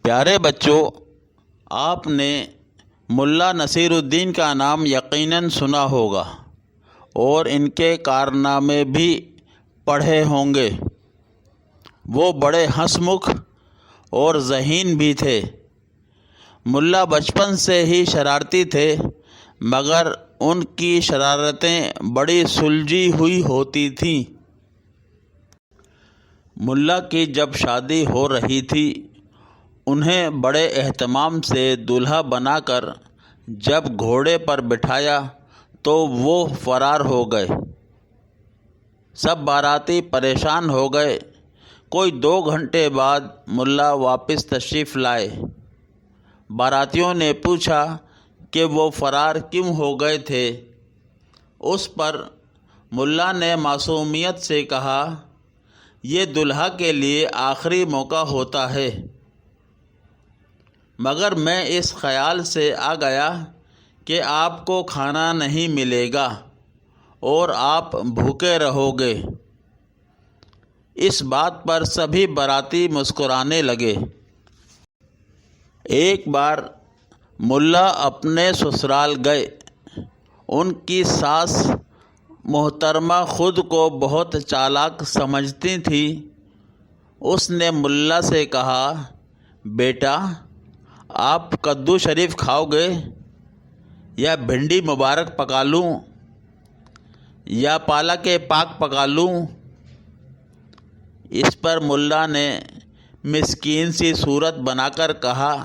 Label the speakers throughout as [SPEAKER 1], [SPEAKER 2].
[SPEAKER 1] پیارے بچوں، آپ نے ملا نصیر الدین کا نام یقیناً سنا ہوگا اور ان کے کارنامے بھی پڑھے ہوں گے۔ وہ بڑے ہنس مکھ اور ذہین بھی تھے۔ ملا بچپن سے ہی شرارتی تھے، مگر ان کی شرارتیں بڑی سلجھی ہوئی ہوتی تھیں۔ ملا کی جب شادی ہو رہی تھی، انہیں بڑے اہتمام سے دولہا بنا کر جب گھوڑے پر بٹھایا تو وہ فرار ہو گئے۔ سب باراتی پریشان ہو گئے۔ کوئی 2 گھنٹے بعد ملا واپس تشریف لائے۔ باراتیوں نے پوچھا کہ وہ فرار کیوں ہو گئے تھے۔ اس پر ملا نے معصومیت سے کہا، یہ دولہا کے لیے آخری موقع ہوتا ہے، مگر میں اس خیال سے آ گیا کہ آپ کو کھانا نہیں ملے گا اور آپ بھوکے رہو گے۔ اس بات پر سبھی باراتی مسکرانے لگے۔ ایک بار ملا اپنے سسرال گئے۔ ان کی ساس محترمہ خود کو بہت چالاک سمجھتی تھی۔ اس نے ملا سے کہا، بیٹا، آپ کدو شریف کھاؤ گے یا بھنڈی مبارک پکا لوں یا پالک پاک پکا لوں؟ اس پر ملا نے مسکین سی صورت بنا کر کہا،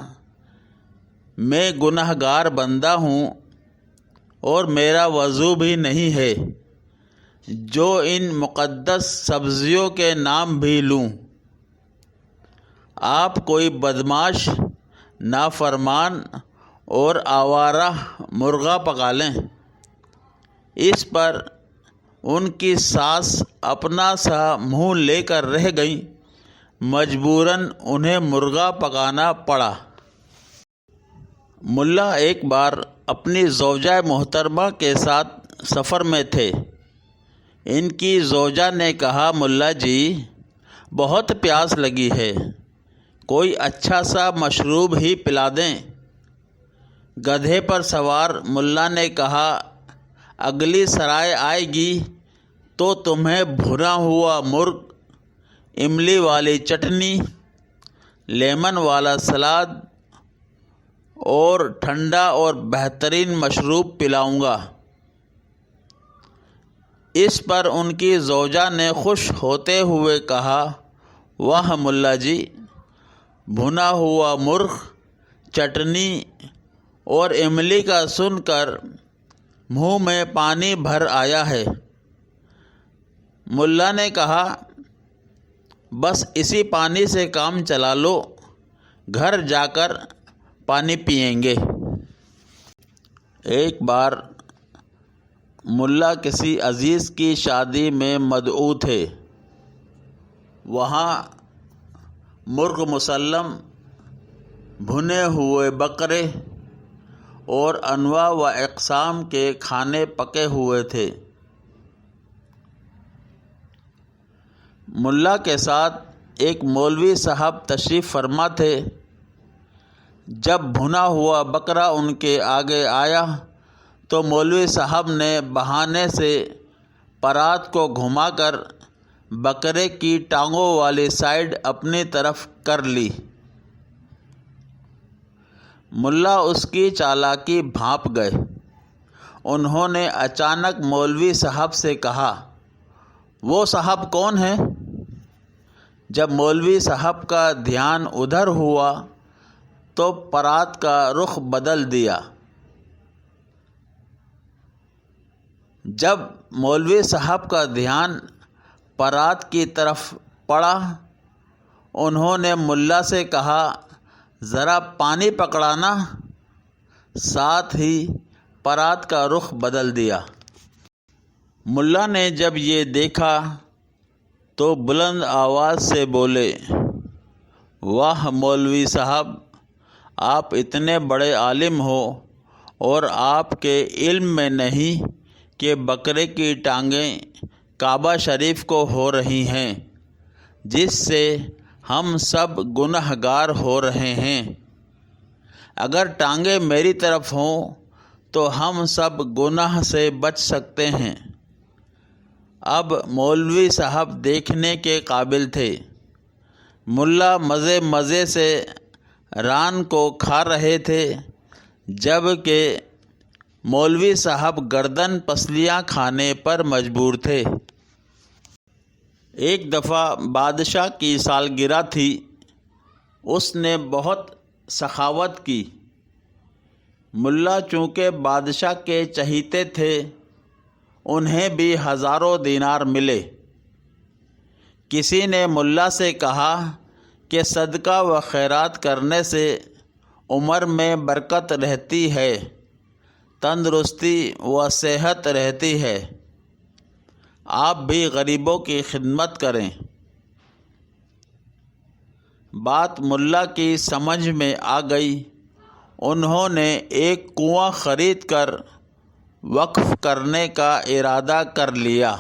[SPEAKER 1] میں گناہ گار بندہ ہوں اور میرا وضو بھی نہیں ہے، جو ان مقدس سبزیوں کے نام بھی لوں۔ آپ کوئی بدمعاش، نافرمان اور آوارہ مرغا پکا لیں۔ اس پر ان کی ساس اپنا سا منہ لے کر رہ گئیں۔ مجبوراً انہیں مرغا پکانا پڑا۔ ملا ایک بار اپنی زوجہ محترمہ کے ساتھ سفر میں تھے۔ ان کی زوجہ نے کہا، ملا جی، بہت پیاس لگی ہے، کوئی اچھا سا مشروب ہی پلا دیں۔ گدھے پر سوار ملا نے کہا، اگلی سرائے آئے گی تو تمہیں بھنا ہوا مرغ، املی والی چٹنی، لیمن والا سلاد اور ٹھنڈا اور بہترین مشروب پلاؤں گا۔ اس پر ان کی زوجہ نے خوش ہوتے ہوئے کہا، واہ ملا جی، بھنا ہوا مرغ، چٹنی اور املی کا سن کر منہ میں پانی بھر آیا ہے۔ ملا نے کہا، بس اسی پانی سے کام چلا لو، گھر جا کر پانی پئیں گے۔ ایک بار ملا کسی عزیز کی شادی میں مدعو تھے۔ وہاں مرغ مسلم، بھنے ہوئے بکرے اور انواع و اقسام کے کھانے پکے ہوئے تھے۔ ملا کے ساتھ ایک مولوی صاحب تشریف فرما تھے۔ جب بھنا ہوا بکرا ان کے آگے آیا تو مولوی صاحب نے بہانے سے پرات کو گھما کر بکرے کی ٹانگوں والی سائیڈ اپنی طرف کر لی۔ ملا اس کی چالاکی بھانپ گئے۔ انہوں نے اچانک مولوی صاحب سے کہا، وہ صاحب کون ہیں؟ جب مولوی صاحب کا دھیان ادھر ہوا تو پرات کا رخ بدل دیا۔ جب مولوی صاحب کا دھیان پرات کی طرف پڑا، انہوں نے ملا سے کہا، ذرا پانی پکڑانا۔ ساتھ ہی پرات کا رخ بدل دیا۔ ملا نے جب یہ دیکھا تو بلند آواز سے بولے، واہ مولوی صاحب، آپ اتنے بڑے عالم ہو اور آپ کے علم میں نہیں کہ بکرے کی ٹانگیں کعبہ شریف کو ہو رہی ہیں، جس سے ہم سب گنہگار ہو رہے ہیں۔ اگر ٹانگیں میری طرف ہوں تو ہم سب گناہ سے بچ سکتے ہیں۔ اب مولوی صاحب دیکھنے کے قابل تھے۔ ملا مزے مزے سے ران کو کھا رہے تھے، جب کہ مولوی صاحب گردن پسلیاں کھانے پر مجبور تھے۔ ایک دفعہ بادشاہ کی سالگرہ تھی۔ اس نے بہت سخاوت کی۔ ملا چونکہ بادشاہ کے چہیتے تھے، انہیں بھی ہزاروں دینار ملے۔ کسی نے ملا سے کہا کہ صدقہ و خیرات کرنے سے عمر میں برکت رہتی ہے، تندرستی و صحت رہتی ہے، آپ بھی غریبوں کی خدمت کریں۔ بات ملا کی سمجھ میں آ گئی۔ انہوں نے ایک کنواں خرید کر وقف کرنے کا ارادہ کر لیا۔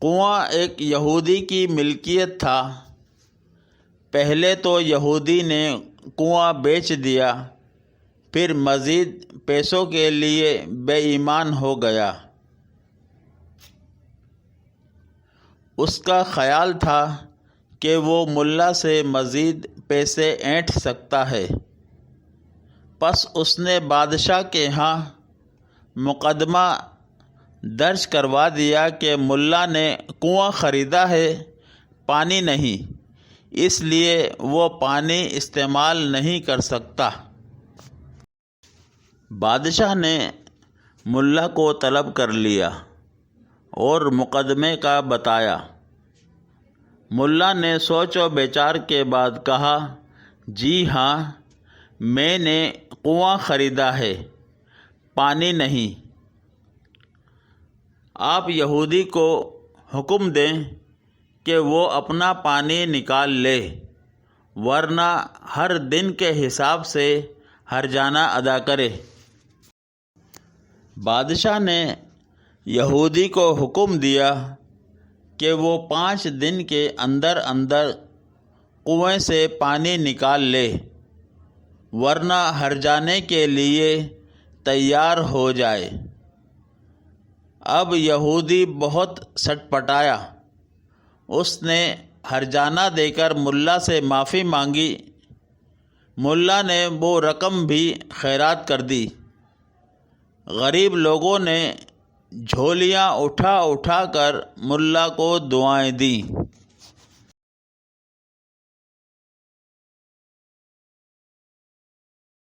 [SPEAKER 1] کنواں ایک یہودی کی ملکیت تھا۔ پہلے تو یہودی نے کنواں بیچ دیا، پھر مزید پیسوں کے لیے بے ایمان ہو گیا۔ اس کا خیال تھا کہ وہ ملا سے مزید پیسے اینٹھ سکتا ہے، پس اس نے بادشاہ کے ہاں مقدمہ درج کروا دیا کہ ملا نے کنواں خریدا ہے، پانی نہیں، اس لیے وہ پانی استعمال نہیں کر سکتا۔ بادشاہ نے ملا کو طلب کر لیا اور مقدمے کا بتایا۔ ملا نے سوچ و بچار کے بعد کہا، جی ہاں، میں نے کنواں خریدا ہے، پانی نہیں۔ آپ یہودی کو حکم دیں کہ وہ اپنا پانی نکال لے، ورنہ ہر دن کے حساب سے ہرجانہ ادا کرے۔ بادشاہ نے یہودی کو حکم دیا کہ وہ 5 دن کے اندر اندر کنویں سے پانی نکال لے، ورنہ ہرجانے کے لیے تیار ہو جائے۔ اب یہودی بہت سٹپٹایا۔ اس نے ہرجانہ دے کر ملا سے معافی مانگی۔ ملا نے وہ رقم بھی خیرات کر دی۔ غریب لوگوں نے جھولیاں اٹھا اٹھا کر ملا کو دعائیں دیں۔